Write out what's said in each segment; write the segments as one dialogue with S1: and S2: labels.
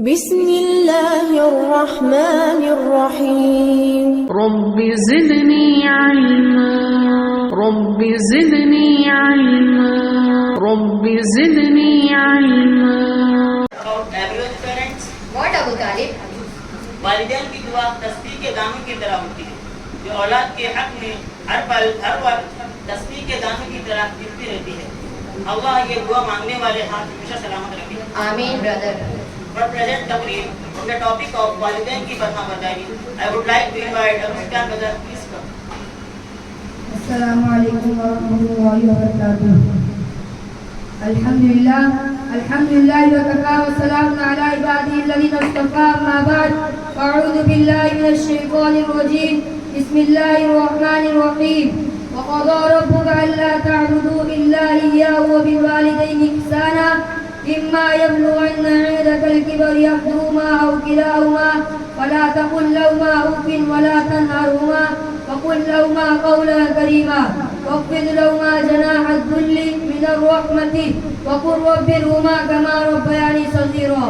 S1: بسم اللہ الرحمن الرحیم
S2: رب زدنی علما رب زدنی علما رب زدنی علما.
S3: About average parents,
S4: What Abu Talib?
S3: والدین کی دعا تسبیح کے دانوں کی طرح ہوتی ہے جو اولاد کے حق میں ہر وقت تسبیح کے دانوں کی طرح گرتی رہتی ہے. اللہ یہ دعا مانگنے والے ہاتھ ہمیشہ سلامت رکھے.
S4: Ameen, brother.
S3: For present تقریر on the topic of والدین کی فرما برداری, I would like to invite Abu Sufyan brother, please come.
S5: السلام علیکم ورحمۃ اللہ وبرکاتہ. الحمد للہ وکفى والسلام علی عباده الذین اصطفى. اما بعد فاعوذ باللہ من الشیطان الرجیم. بسم اللہ الرحمن الرحیم. وقضى ربك الا تعبدوا الا اياه وبالوالدين احسانا إما يبلغن عندك الكبر أحدهما أو كلاهما فلا تقل لهما أف ولا تنهرهما وقل لهما قولا كريما واخفض لهما جناح الذل من الرحمة وقل رب ارحمهما كما ربياني صغيرا.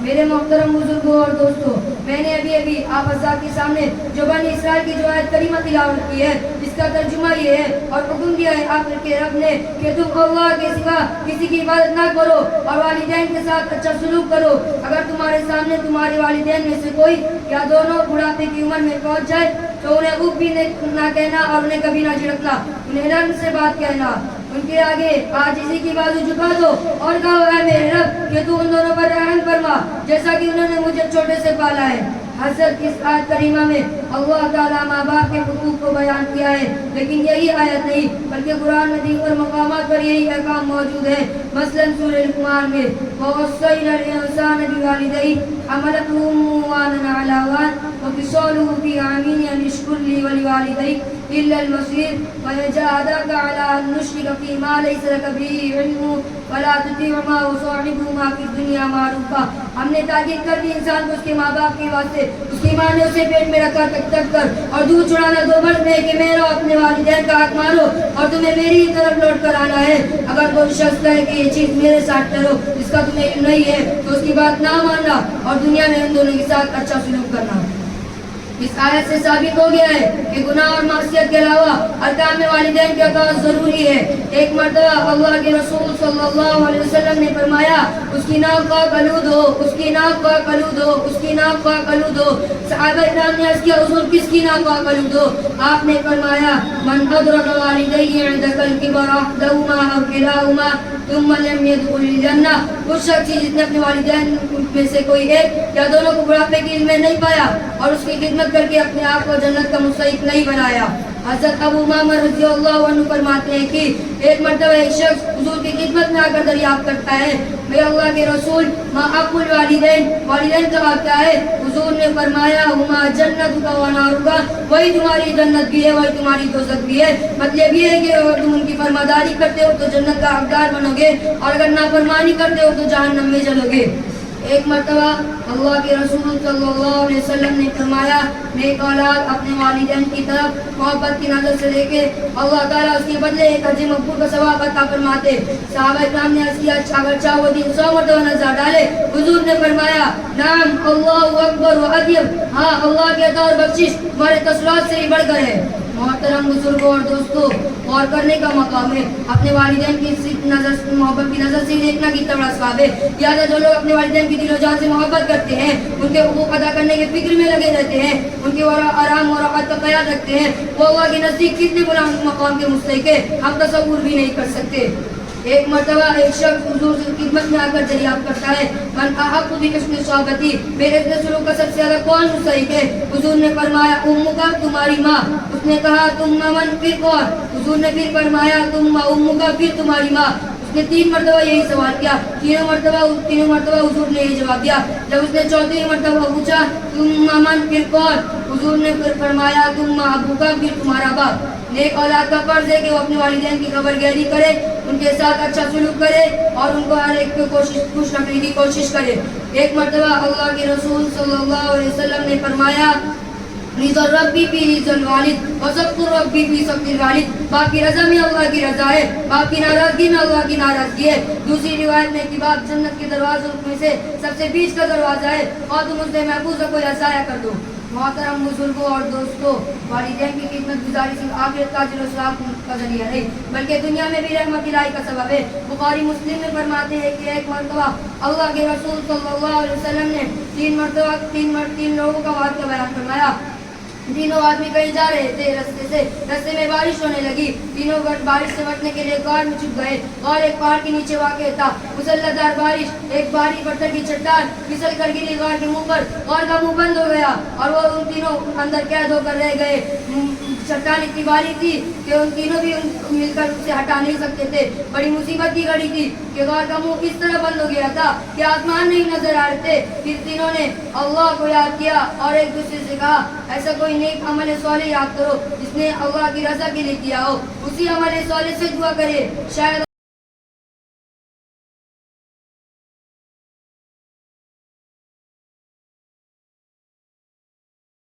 S5: میرے محترم بزرگوں اور دوستوں، میں نے ابھی آپ حضرات کے سامنے جو بنی اسرائیل کی جو آیت کریمہ تلاوت کی ہے، جس کا ترجمہ یہ ہے اور حکم دیا ہے آپ کے رب نے کہ تم اللہ کے سوا کسی کی عبادت نہ کرو اور والدین کے ساتھ اچھا سلوک کرو. اگر تمہارے سامنے تمہارے والدین میں سے کوئی یا دونوں بڑھاپے کی عمر میں پہنچ جائے تو انہیں اف بھی نہ کہنا اور انہیں کبھی نہ جھڑکنا، انہیں نرم سے بات کہنا. ان کے آگے عاجزی کی بازو جھکا دو اور کہو اے میرے رب کہ تو ان دونوں پر رحم فرما جیسا کہ انہوں نے مجھے چھوٹے سے پالا ہے. حضرت اس آیت کریمہ میں اللہ تعالیٰ ماں باپ کے حقوق کو بیان کیا ہے، لیکن یہی آیت نہیں بلکہ قرآن میں دیگر مقامات پر یہی احکام موجود ہے. مثلا سورہ لقمان میں وَوَصَّيْنَا الْإِنسَانَ بِوَالِدَيْهِ حَمَلَتْهُ أُمُّهُ وَهْنًا عَلَىٰ وَهْنٍ وَفِصَالُهُ فِي عَامَيْنِ أَنِ اشْكُرْ لِي وَلِوَالِدَيْكَ إِلَّا الْمَصِيرَ وَإِن جَاهَدَاكَ عَلَىٰ أَن تُشْرِكَ بِي مَا لَيْسَ لَكَ بِهِ عِلْمٌ فَلَا تُطِعْهُمَا وَصَاحِبْهُمَا فِي الدُّنْيَا مَعْرُوفًا. ہم نے تاکید کر دی انسان کو اس کے ماں باپ کے واسطے، اس کی ماں نے اسے پیٹ میں رکھا تک کر اور دودھ چھڑانا دو مرد میں کہ میرا اپنے والدین کا حق مانو اور تمہیں میری ہی طرف لوٹ کر آنا ہے. اگر کوئی شخص کہے کہ یہ چیز میرے ساتھ کرو جس کا تمہیں علم نہیں ہے تو اس کی بات نہ ماننا اور دنیا میں ان دونوں کے ساتھ اچھا سلوک کرنا. اس آیت سے ثابت ہو گیا ہے کہ گناہ اور معصیت کے علاوہ ارکان میں والدین کے اطاعت ضروری ہے. ایک مرتبہ اللہ کے رسول صلی اللہ علیہ وسلم نے فرمایا اس کی ناک پاک آلود ہو، اس کی ناک پاک آلود ہو، اس کی ناک پاک آلود ہو. صحابہ کرام نے عرض کیا حضور کس کی ناک پاک آلود ہو؟ آپ نے فرمایا من ادرک والدیہ عند الکبر احدہما او کلاہما ثم لم يدخل الجنہ. اس شخص جس نے اپنے والدین میں سے کوئی ایک یا دونوں کو بڑھاپے کی علم میں نہیں پایا اور اس کی خدمت کر کے اپنے آپ کو جنت کا مستحق نہیں بنایا. حضرت ابو امامہ رضی اللہ عنہ فرماتے ہیں کہ ایک مرتبہ ایک شخص حضور کی خدمت میں آ کر دریافت کرتا ہے میرے اللہ کے رسول ما حق الوالدین، والدین کا حق کیا ہے؟ حضور نے فرمایا ہما جنتک و نارک، وہی تمہاری جنت بھی ہے وہی تمہاری دوزخ بھی ہے. مطلب یہ ہے کہ اگر تم ان کی فرماداری کرتے ہو تو جنت کا حقدار بنو گے اور اگر نافرمانی کرتے ہو تو جہنم میں جلو گے. ایک مرتبہ اللہ کے رسول صلی اللہ علیہ وسلم نے فرمایا نیک اولاد اپنے والدین کی طرف محبت کی نظر سے دیکھے اللہ تعالیٰ اس کے بدلے ایک حج مقبول کا ثواب عطا فرماتے. صحابہ کرام نے عرض کیا اگر چاہو دن 100 مرتبہ نظر ڈالے. حضور نے فرمایا نعم اللہ اکبر و اطیب، ہاں اللہ کے عطا اور بخشش تمہارے تصورات سے ہی بڑھ کر ہے. محترم بزرگوں اور دوستوں، غور کرنے کا مقام ہے اپنے والدین کی نظر محبت کی نظر سے دیکھنا کتنا بڑا ثواب ہے. لہٰذا جو لوگ اپنے والدین کی دل و جان سے محبت کرتے ہیں، ان کے حقوق ادا کرنے کے فکر میں لگے رہتے ہیں، ان کے آرام اور راحت کا خیال رکھتے ہیں، وہ اللہ کے نزدیک کتنے بلند مقام کے مستحق ہے ہم تصور بھی نہیں کر سکتے. ایک مرتبہ ایک شخص حضور کی خدمت میں آ کر دریافت کرتا ہے من احق بحسن صحبتی، میرے حسن سلوک کا سب سے زیادہ کون مستحق ہے؟ حضور نے فرمایا امک، تمہاری ماں. اس نے کہا تم من پھر کون؟ حضور نے پھر فرمایا تم امک پھر تمہاری ماں. اس نے 3 مرتبہ یہی سوال کیا، تینوں مرتبہ حضور نے یہی جواب دیا. جب اس نے 4تھی مرتبہ پوچھا تم من پھر کون؟ حضور نے پھر فرمایا تم ابوک پھر تمہارا باپ. نیک اولاد کا فرض ہے کہ وہ اپنے والدین کی خبر گہری کرے، ان کے ساتھ اچھا سلوک کرے اور ان کو ہر ایک کو خوش رکھنے کی کوشش کرے. ایک مرتبہ اللہ کے رسول صلی اللہ علیہ وسلم نے فرمایا رضا ربی فی رضا الوالد وسخط ربی فی سخط الوالد. باپ کی رضا میں اللہ کی رضا ہے, باپ کی ناراضگی میں اللہ کی ناراضگی ہے. دوسری روایت میں کہ باپ جنت کے دروازوں میں سے سب سے بیچ کا دروازہ ہے, اور تم اس سے محفوظ کو ضائع کر دو. محترم بزرگوں اور دوستوں, والدین کی خدمت گزاری صرف آخرت کا اجر و ثواب کا ذریعہ نہیں بلکہ دنیا میں بھی رحمت الہی کا سبب ہے. بخاری مسلم میں فرماتے ہیں کہ ایک مرتبہ اللہ کے رسول صلی اللہ علیہ وسلم نے تین لوگوں کا واقعہ بیان فرمایا. تینوں آدمی کہیں جا رہے تھے, رستے میں بارش ہونے لگی. تینوں بارش سے بچنے کے لیے غار میں چھپ گئے. غار ایک پہاڑ کے نیچے واقع تھا. مسلسل بارش, ایک بھاری پتھر کی چٹان پھسل کر گری غار کے منہ پر. غار کا منہ بند ہو گیا اور وہ ان تینوں اندر قید ہو کر رہ گئے. چٹان اتنی باری تھی کہ ان تینوں بھی مل کر اسے ہٹا نہیں سکتے تھے. بڑی مصیبت کی گھڑی تھی کہ غار کا منہ اس طرح بند ہو گیا تھا کہ آسمان نہیں نظر آ رہے تھے. پھر تینوں نے اللہ کو یاد کیا اور ایک دوسرے سے کہا, ایسا کوئی نیک عمل صالح یاد کرو جس نے اللہ کی رضا کے لیے کیا ہو. اسی عمل صالح سے دعا کرے, شاید